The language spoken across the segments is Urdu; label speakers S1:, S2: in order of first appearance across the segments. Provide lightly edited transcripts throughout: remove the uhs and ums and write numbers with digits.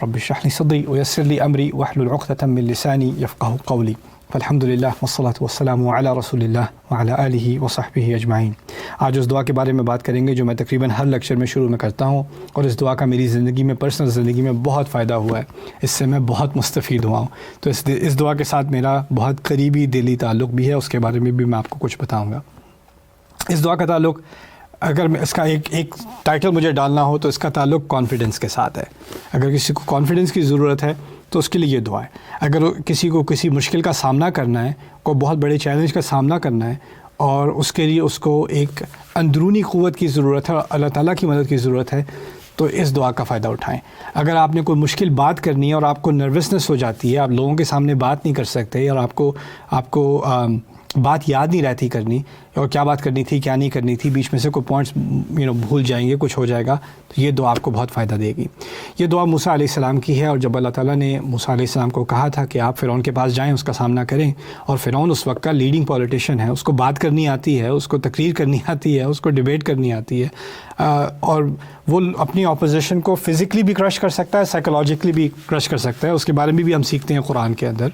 S1: رب اشرح لي صدري ويسر لي أمري واحلل عقدة من لساني يفقهوا قولي فالحمد للہ والصلاة والسلام علی رسول اللہ وعلی آلہ وصحبہ اجمعین۔ آج اس دعا کے بارے میں بات کریں گے جو میں تقریباً ہر لیکچر میں شروع میں کرتا ہوں، اور اس دعا کا میری زندگی میں، پرسنل زندگی میں بہت فائدہ ہوا ہے، اس سے میں بہت مستفید ہوا ہوں۔ تو اس دعا کے ساتھ میرا بہت قریبی دلی تعلق بھی ہے، اس کے بارے میں بھی میں آپ کو کچھ بتاؤں گا۔ اس دعا کا تعلق، اگر میں اس کا ایک ٹائٹل مجھے ڈالنا ہو تو اس کا تعلق کانفیڈنس کے ساتھ ہے۔ اگر کسی کو کانفیڈنس کی ضرورت ہے تو اس کے لیے یہ دعا ہے۔ اگر کسی کو کسی مشکل کا سامنا کرنا ہے، کوئی بہت بڑے چیلنج کا سامنا کرنا ہے، اور اس کے لیے اس کو ایک اندرونی قوت کی ضرورت ہے اور اللہ تعالیٰ کی مدد کی ضرورت ہے، تو اس دعا کا فائدہ اٹھائیں۔ اگر آپ نے کوئی مشکل بات کرنی ہے اور آپ کو نروسنس ہو جاتی ہے، آپ لوگوں کے سامنے بات نہیں کر سکتے، اور آپ کو بات یاد نہیں رہتی کرنی، اور کیا بات کرنی تھی کیا نہیں کرنی تھی، بیچ میں سے کوئی پوائنٹس بھول جائیں گے، کچھ ہو جائے گا، تو یہ دعا آپ کو بہت فائدہ دے گی۔ یہ دعا موسیٰ علیہ السلام کی ہے، اور جب اللہ تعالیٰ نے موسیٰ علیہ السلام کو کہا تھا کہ آپ فرعون کے پاس جائیں، اس کا سامنا کریں، اور فرعون اس وقت کا لیڈنگ پولیٹیشین ہے، اس کو بات کرنی آتی ہے، اس کو تقریر کرنی آتی ہے، اس کو ڈیبیٹ کرنی آتی ہے، اور وہ اپنی اپوزیشن کو فزیکلی بھی کرش کر سکتا ہے، سائیکولوجیکلی بھی کرش کر سکتا ہے، اس کے بارے میں بھی ہم سیکھتے ہیں قرآن کے اندر۔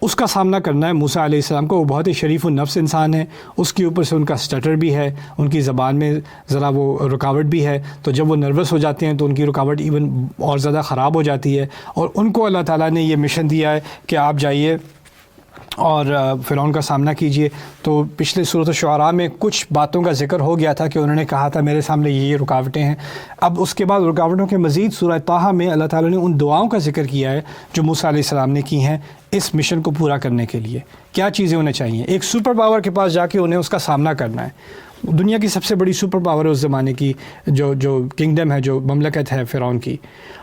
S1: اس کا سامنا کرنا ہے موسیٰ علیہ السلام کو۔ وہ بہت ہی شریف النفس انسان ہے، اس کے اوپر سے ان کا سٹٹر بھی ہے، ان کی زبان میں ذرا وہ رکاوٹ بھی ہے، تو جب وہ نروس ہو جاتے ہیں تو ان کی رکاوٹ ایون اور زیادہ خراب ہو جاتی ہے، اور ان کو اللہ تعالیٰ نے یہ مشن دیا ہے کہ آپ جائیے اور فرعون کا سامنا کیجئے۔ تو پچھلے سورۃ الشعراء میں کچھ باتوں کا ذکر ہو گیا تھا کہ انہوں نے کہا تھا میرے سامنے یہ رکاوٹیں ہیں۔ اب اس کے بعد رکاوٹوں کے مزید سورہ طٰہٰ میں اللہ تعالیٰ نے ان دعاؤں کا ذکر کیا ہے جو موسیٰ علیہ السلام نے کی ہیں اس مشن کو پورا کرنے کے لیے۔ کیا چیزیں انہیں چاہیے؟ ایک سپر پاور کے پاس جا کے انہیں اس کا سامنا کرنا ہے۔ دنیا کی سب سے بڑی سپر پاور ہے اس زمانے کی، جو کنگڈم ہے، جو مملکت ہے فرعون کی،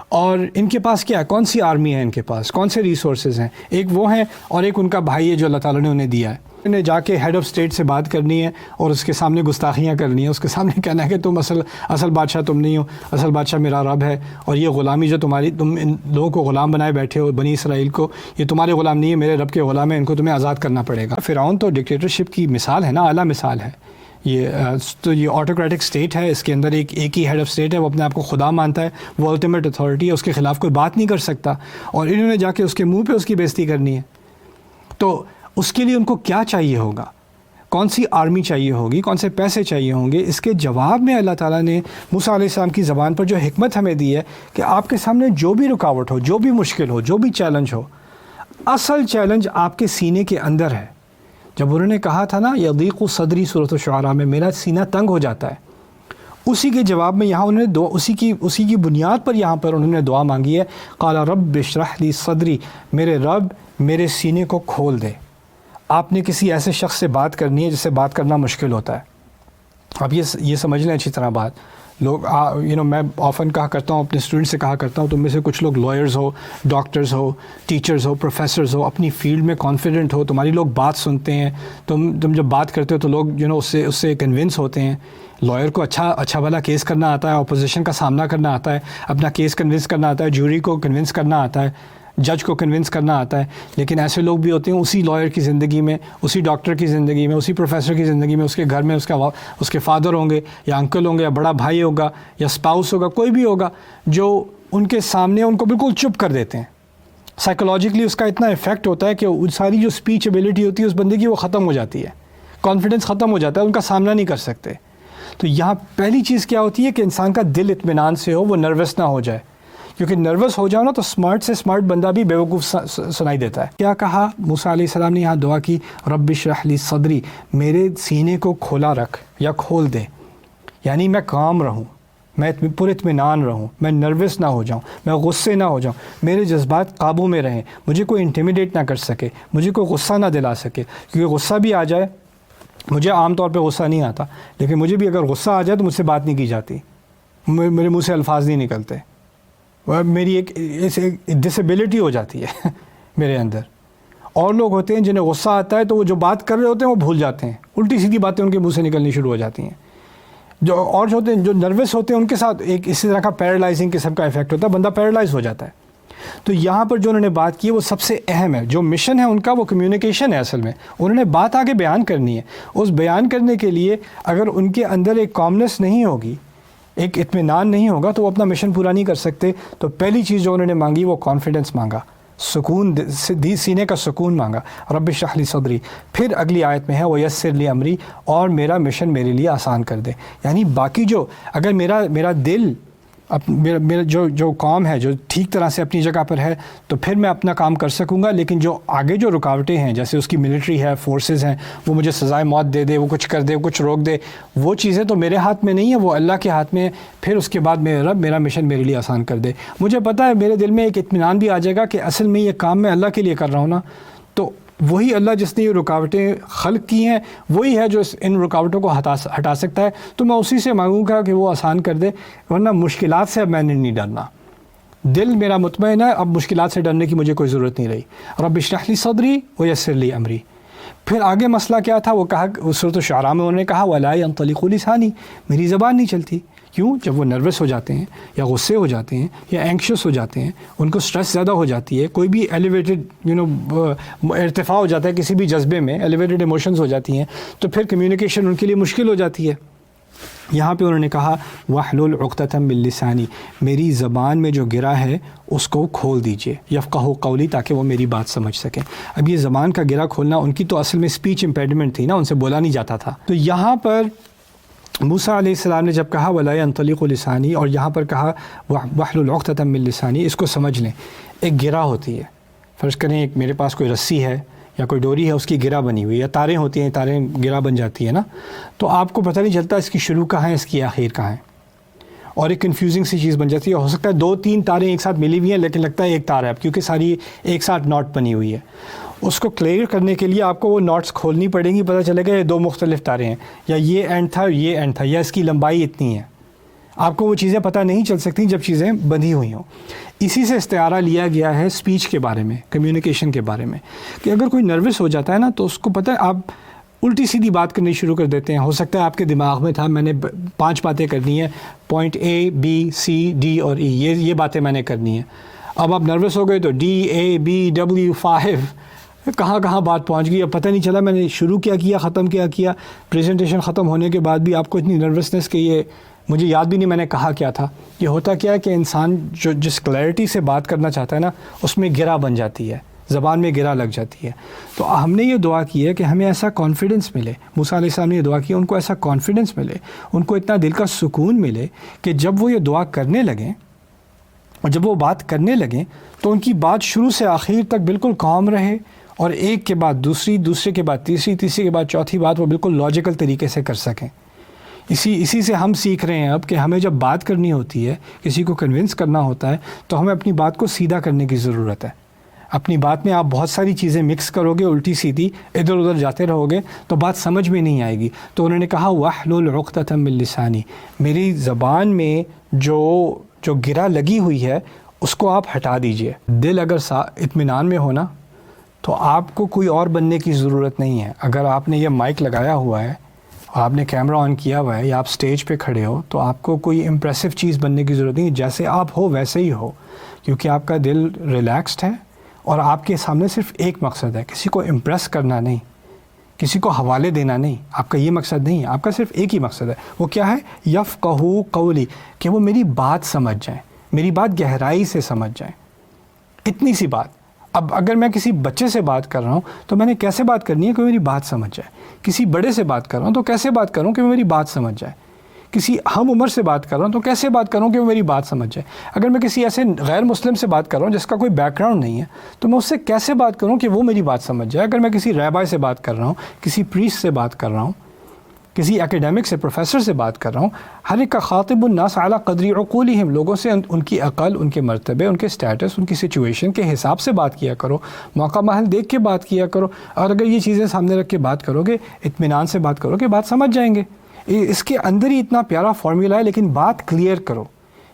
S1: اور ان کے پاس کیا ہے؟ کون سی آرمی ہے ان کے پاس؟ کون سے ریسورسز ہیں؟ ایک وہ ہیں، اور ایک ان کا بھائی ہے جو اللہ تعالیٰ نے انہیں دیا ہے۔ انہیں جا کے ہیڈ آف اسٹیٹ سے بات کرنی ہے، اور اس کے سامنے گستاخیاں کرنی ہیں، اس کے سامنے کہنا ہے کہ تم اصل بادشاہ تم نہیں ہو، اصل بادشاہ میرا رب ہے، اور یہ غلامی جو تم ان لوگوں کو غلام بنائے بیٹھے ہو، بنی اسرائیل کو، یہ تمہارے غلام نہیں ہے، میرے رب کے غلام ہیں، ان کو تمہیں آزاد کرنا پڑے گا۔ فرعون تو ڈکٹیٹرشپ کی مثال ہے نا، اعلیٰ مثال ہے۔ یہ آٹوکریٹک اسٹیٹ ہے، اس کے اندر ایک ہی ہیڈ آف اسٹیٹ ہے، وہ اپنے آپ کو خدا مانتا ہے، وہ الٹیمیٹ اتھارٹی ہے، اس کے خلاف کوئی بات نہیں کر سکتا، اور انہوں نے جا کے اس کے منہ پہ اس کی بےزتی کرنی ہے۔ تو اس کے لیے ان کو کیا چاہیے ہوگا؟ کون سی آرمی چاہیے ہوگی؟ کون سے پیسے چاہیے ہوں گے؟ اس کے جواب میں اللہ تعالیٰ نے موسیٰ علیہ السلام کی زبان پر جو حکمت ہمیں دی ہے کہ آپ کے سامنے جو بھی رکاوٹ ہو، جو بھی مشکل ہو، جو بھی چیلنج ہو، اصل چیلنج آپ کے سینے کے اندر ہے۔ جب انہوں نے کہا تھا نا یضیق صدری سورۃ الشعراء میں، میرا سینہ تنگ ہو جاتا ہے، اسی کے جواب میں یہاں انہوں نے اسی کی بنیاد پر یہاں پر انہوں نے دعا مانگی ہے، قال رب اشرح لی صدری، میرے رب میرے سینے کو کھول دے۔ آپ نے کسی ایسے شخص سے بات کرنی ہے جس سے بات کرنا مشکل ہوتا ہے۔ آپ یہ سمجھ لیں اچھی طرح بات۔ لوگ میں آفن کہا کرتا ہوں، اپنے اسٹوڈنٹ سے کہا کرتا ہوں، تم میں سے کچھ لوگ لائرز ہو، ڈاکٹرز ہو، ٹیچرز ہو، پروفیسرز ہو، اپنی فیلڈ میں کانفیڈنٹ ہو، تمہاری لوگ بات سنتے ہیں، تم جب بات کرتے ہو تو لوگ اس سے کنونس ہوتے ہیں۔ لائر کو اچھا بھلا کیس کرنا آتا ہے، اپوزیشن کا سامنا کرنا آتا ہے، اپنا کیس کنونس کرنا آتا ہے، جوری کو کنونس کرنا آتا ہے، جج کو کنونس کرنا آتا ہے۔ لیکن ایسے لوگ بھی ہوتے ہیں اسی لائر کی زندگی میں، اسی ڈاکٹر کی زندگی میں، اسی پروفیسر کی زندگی میں، اس کے گھر میں اس کے فادر ہوں گے یا انکل ہوں گے یا بڑا بھائی ہوگا یا اسپاؤس ہوگا، کوئی بھی ہوگا، جو ان کے سامنے ان کو بالکل چپ کر دیتے ہیں۔ سائیکولوجیکلی اس کا اتنا افیکٹ ہوتا ہے کہ ساری جو اسپیچ ایبلٹی ہوتی ہے اس بندے کی وہ ختم ہو جاتی ہے، کانفیڈنس ختم ہو جاتا ہے، ان کا سامنا نہیں کر سکتے۔ تو یہاں پہلی چیز کیا ہوتی ہے کہ انسان کا دل اطمینان سے ہو، وہ نروس نہ ہو جائے، کیونکہ نروس ہو جاؤ نا تو اسمارٹ سے اسمارٹ بندہ بھی بیوقوف سنائی دیتا ہے۔ کیا کہا موسیٰ علیہ السلام نے؟ یہاں دعا کی رب اشرح لی صدری، میرے سینے کو کھولا رکھ یا کھول دے، یعنی میں کام رہوں، میں پر اطمینان رہوں، میں نروس نہ ہو جاؤں، میں غصے نہ ہو جاؤں، میرے جذبات قابو میں رہیں، مجھے کوئی انٹیمیڈیٹ نہ کر سکے، مجھے کوئی غصہ نہ دلا سکے، کیونکہ غصہ بھی آ جائے، مجھے عام طور پہ غصہ نہیں آتا، لیکن مجھے بھی اگر غصہ آ جائے تو مجھ سے بات نہیں کی جاتی، میرے منہ سے الفاظ نہیں نکلتے، میری ایک ڈسیبلٹی ہو جاتی ہے میرے اندر۔ اور لوگ ہوتے ہیں جنہیں غصہ آتا ہے تو وہ جو بات کر رہے ہوتے ہیں وہ بھول جاتے ہیں، الٹی سیدھی باتیں ان کے منہ سے نکلنی شروع ہو جاتی ہیں۔ اور جو ہوتے ہیں جو نروس ہوتے ہیں ان کے ساتھ ایک اسی طرح کا پیرالائزنگ قسم کا افیکٹ ہوتا ہے، بندہ پیرالائز ہو جاتا ہے۔ تو یہاں پر جو انہوں نے بات کی وہ سب سے اہم ہے، جو مشن ہے ان کا وہ کمیونیکیشن ہے۔ اصل میں انہوں نے بات آگے بیان کرنی ہے، اس بیان کرنے کے لیے اگر ان کے اندر ایک کامنس نہیں ہوگی، ایک اطمینان نہیں ہوگا تو وہ اپنا مشن پورا نہیں کر سکتے. تو پہلی چیز جو انہوں نے مانگی وہ کانفیڈنس مانگا, سکون, سینے کا سکون مانگا, رب اشرح لی صدری. پھر اگلی آیت میں ہے ویسر لی امری, اور میرا مشن میرے لیے آسان کر دے. یعنی باقی جو اگر میرا دل میرا جو کام ہے جو ٹھیک طرح سے اپنی جگہ پر ہے تو پھر میں اپنا کام کر سکوں گا. لیکن جو آگے جو رکاوٹیں ہیں, جیسے اس کی ملٹری ہے, فورسز ہیں, وہ مجھے سزائے موت دے دے, وہ کچھ کر دے, وہ کچھ روک دے, وہ چیزیں تو میرے ہاتھ میں نہیں ہے, وہ اللہ کے ہاتھ میں ہے. پھر اس کے بعد میرے رب میرا مشن میرے لیے آسان کر دے. مجھے پتہ ہے میرے دل میں ایک اطمینان بھی آ جائے گا کہ اصل میں یہ کام میں اللہ کے لیے کر رہا ہوں نا, تو وہی اللہ جس نے یہ رکاوٹیں خلق کی ہیں وہی ہے جو ان رکاوٹوں کو ہٹا سکتا ہے. تو میں اسی سے مانگوں گا کہ وہ آسان کر دے, ورنہ مشکلات سے اب میں نے نہیں ڈرنا. دل میرا مطمئن ہے, اب مشکلات سے ڈرنے کی مجھے کوئی ضرورت نہیں رہی. رب اشرح لی صدری ویسر لی امری. پھر آگے مسئلہ کیا تھا, وہ کہا سورۃ الشعراء میں انہوں نے کہا ولا ينطلق لسانی, میری زبان نہیں چلتی. کیوں؟ جب وہ نروس ہو جاتے ہیں یا غصے ہو جاتے ہیں یا اینکشس ہو جاتے ہیں, ان کو سٹریس زیادہ ہو جاتی ہے, کوئی بھی ایلیویٹڈ ارتفاع ہو جاتا ہے کسی بھی جذبے میں, ایلیویٹڈ ایموشنز ہو جاتی ہیں, تو پھر کمیونیکیشن ان کے لیے مشکل ہو جاتی ہے. یہاں پہ انہوں نے کہا وَاحْلُلْ عُقْدَةً مِّن لِّسَانِی, میری زبان میں جو گرا ہے اس کو کھول دیجئے, یفقہوا قولی, تاکہ وہ میری بات سمجھ سکیں. اب یہ زبان کا گرا کھولنا, ان کی تو اصل میں اسپیچ امپیڈمنٹ تھی نا, ان سے بولا نہیں جاتا تھا. تو یہاں پر موسیٰ علیہ السلام نے جب کہا وَلَا يَنطَلِقُ لِسَانِی, اور یہاں پر کہا وَاحْلُلْ عُقْدَةً مِّن لِّسَانِی, اس کو سمجھ لیں. ایک گرا ہوتی ہے, فرض کریں ایک میرے پاس کوئی رسی ہے یا کوئی ڈوری ہے, اس کی گرا بنی ہوئی ہے, یا تاریں ہوتی ہیں, تاریں گرا بن جاتی ہے نا, تو آپ کو پتہ نہیں چلتا اس کی شروع کہاں ہے, اس کی آخر کہاں ہے, اور ایک کنفیوزنگ سی چیز بن جاتی ہے. ہو سکتا ہے 2-3 تاریں ایک ساتھ ملی ہوئی ہیں لیکن لگتا ہے ایک تار ہے, کیونکہ ساری ایک ساتھ ناٹ بنی ہوئی ہے. اس کو کلیئر کرنے کے لیے آپ کو وہ ناٹس کھولنی پڑیں گی, پتہ چلے گا یہ 2 مختلف تاریں ہیں, یا یہ اینڈ تھا یہ اینڈ تھا, یا اس کی لمبائی اتنی ہے. آپ کو وہ چیزیں پتہ نہیں چل سکتی جب چیزیں بندھی ہوئی ہوں. اسی سے استعارہ لیا گیا ہے اسپیچ کے بارے میں, کمیونیکیشن کے بارے میں, کہ اگر کوئی نروس ہو جاتا ہے نا تو اس کو پتہ ہے آپ الٹی سیدھی بات کرنی شروع کر دیتے ہیں. ہو سکتا ہے آپ کے دماغ میں تھا میں نے 5 باتیں کرنی ہیں, point A B C D اور E, یہ باتیں میں نے کرنی ہیں. اب آپ نروس ہو گئے تو D A B W 5 کہاں بات پہنچ گئی, اب پتہ نہیں چلا میں نے شروع کیا ختم کیا. پریزنٹیشن ختم ہونے کے بعد بھی آپ کو اتنی نروسنس کہ یہ مجھے یاد بھی نہیں میں نے کہا کیا تھا. یہ ہوتا کیا ہے کہ انسان جو جس کلیئرٹی سے بات کرنا چاہتا ہے نا, اس میں گرا بن جاتی ہے, زبان میں گرا لگ جاتی ہے. تو ہم نے یہ دعا کی ہے کہ ہمیں ایسا کانفیڈنس ملے. موسیٰ علیہ السلام نے یہ دعا کی, ان کو ایسا کانفیڈنس ملے, ان کو اتنا دل کا سکون ملے کہ جب وہ یہ دعا کرنے لگیں اور جب وہ بات کرنے لگیں تو ان کی بات شروع سے آخر تک بالکل کام رہے, اور ایک کے بعد دوسری, دوسرے کے بعد تیسری, تیسری کے بعد چوتھی بات وہ بالکل لاجیکل طریقے سے کر سکیں. اسی سے ہم سیکھ رہے ہیں اب کہ ہمیں جب بات کرنی ہوتی ہے, کسی کو کنونس کرنا ہوتا ہے, تو ہمیں اپنی بات کو سیدھا کرنے کی ضرورت ہے. اپنی بات میں آپ بہت ساری چیزیں مکس کرو گے, الٹی سیدھی ادھر ادھر جاتے رہو گے تو بات سمجھ میں نہیں آئے گی. تو انہوں نے کہا وَاحْلُلْ عُقْدَةً مِّن لِّسَانِی, میری زبان میں جو گرا لگی ہوئی ہے اس کو آپ ہٹا دیجئے. دل اگر اطمینان میں ہونا تو آپ کو کوئی اور بننے کی ضرورت نہیں ہے. اگر آپ نے یہ مائک لگایا ہوا ہے, آپ نے کیمرہ آن کیا ہوا ہے, یا آپ سٹیج پہ کھڑے ہو, تو آپ کو کوئی امپریسو چیز بننے کی ضرورت نہیں. جیسے آپ ہو ویسے ہی ہو, کیونکہ آپ کا دل ریلیکسڈ ہے اور آپ کے سامنے صرف ایک مقصد ہے, کسی کو امپریس کرنا نہیں, کسی کو حوالے دینا نہیں. آپ کا یہ مقصد نہیں ہے, آپ کا صرف ایک ہی مقصد ہے. وہ کیا ہے؟ یفقہوا قولی, کہ وہ میری بات سمجھ جائیں, میری بات گہرائی سے سمجھ جائیں. اتنی سی بات. اب اگر میں کسی بچے سے بات کر رہا ہوں تو میں نے کیسے بات کرنی ہے کہ میری بات سمجھ جائے. کسی بڑے سے بات کر رہا ہوں تو کیسے بات کروں کہ میری بات سمجھ جائے. کسی ہم عمر سے بات کر رہا ہوں تو کیسے بات کروں کہ میری بات سمجھ جائے. اگر میں کسی ایسے غیر مسلم سے بات کر رہا ہوں جس کا کوئی بیک گراؤنڈ نہیں ہے, تو میں اس سے کیسے بات کروں کہ وہ میری بات سمجھ جائے. اگر میں کسی رہبر سے بات کر رہا ہوں, کسی پریسٹ سے بات کر رہا ہوں, کسی ایکیڈیمک سے, پروفیسر سے بات کر رہا ہوں, ہر ایک کا خاطب الناس علی قدر عقولہم, لوگوں سے ان کی عقل, ان کے مرتبے, ان کے سٹیٹس, ان کی سچویشن کے حساب سے بات کیا کرو, موقع محل دیکھ کے بات کیا کرو. اور اگر یہ چیزیں سامنے رکھ کے بات کرو گے, اطمینان سے بات کرو گے, بات سمجھ جائیں گے. اس کے اندر ہی اتنا پیارا فارمولا ہے, لیکن بات کلیئر کرو.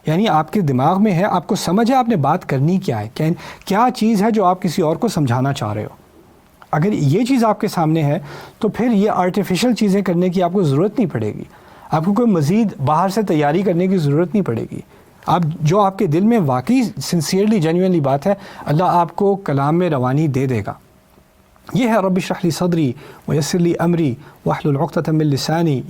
S1: یعنی آپ کے دماغ میں ہے, آپ کو سمجھ ہے آپ نے بات کرنی کیا ہے, کیا چیز ہے جو آپ کسی اور کو سمجھانا چاہ رہے ہو. اگر یہ چیز آپ کے سامنے ہے تو پھر یہ آرٹیفیشل چیزیں کرنے کی آپ کو ضرورت نہیں پڑے گی. آپ کو کوئی مزید باہر سے تیاری کرنے کی ضرورت نہیں پڑے گی. جو آپ کے دل میں واقعی سنسیئرلی جینوئنلی بات ہے, اللہ آپ کو کلام میں روانی دے دے گا. یہ ہے رب اشرح لی صدری ویسر لی امری واحلل عقدۃ من لسانی.